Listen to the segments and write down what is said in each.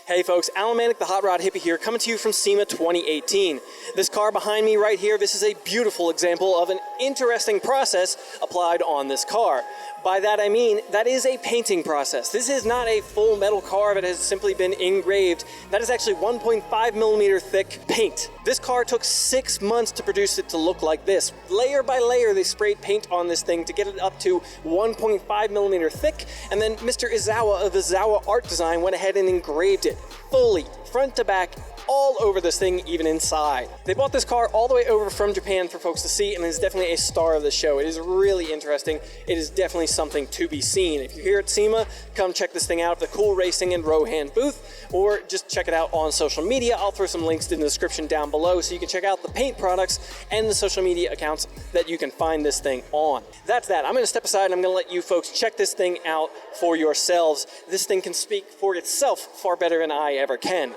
Hey folks, Alan Manick, the Hot Rod Hippie here, coming to you from SEMA 2018. This car behind me right here, this is a beautiful example of an interesting process applied on this car. By that I mean, that is a painting process. This is not a full metal car that has simply been engraved. That is actually 1.5 millimeter thick paint. This car took 6 months to produce it to look like this. Layer by layer, they sprayed paint on this thing to get it up to 1.5 millimeter thick, and then Mr. Izawa of Izawa Art Design went ahead and engraved it fully, front to back, all over this thing, even inside. They bought this car all the way over from Japan for folks to see, and is definitely a star of the show. It is really interesting. It is definitely something to be seen. If you're here at SEMA, come check this thing out at the Cool Racing and Rohan booth, or just check it out on social media. I'll throw some links in the description down below so you can check out the paint products and the social media accounts that you can find this thing on. That's that. I'm going to step aside and I'm going to let you folks check this thing out for yourselves. This thing can speak for itself far better than I ever can.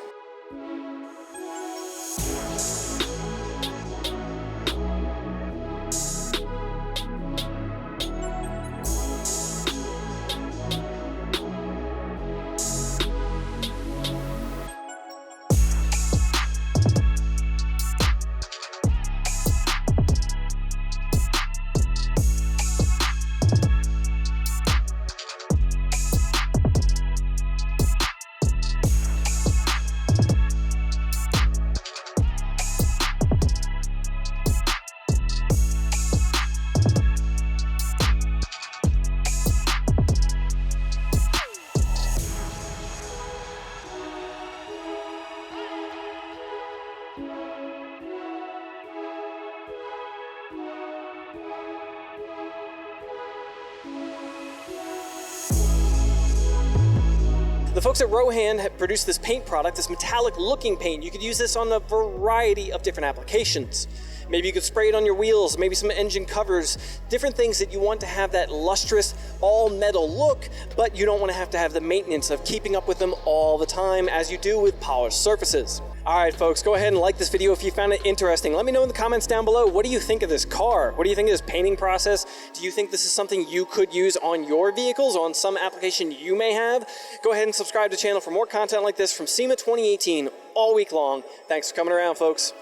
The folks at Rohan have produced this paint product, this metallic looking paint. You could use this on a variety of different applications. Maybe you could spray it on your wheels, maybe some engine covers, different things that you want to have that lustrous, all metal look, but you don't want to have the maintenance of keeping up with them all the time as you do with polished surfaces. Alright folks, go ahead and like this video if you found it interesting. Let me know in the comments down below, what do you think of this car? What do you think of this painting process? Do you think this is something you could use on your vehicles, on some application you may have? Go ahead and subscribe to the channel for more content like this from SEMA 2018 all week long. Thanks for coming around, folks.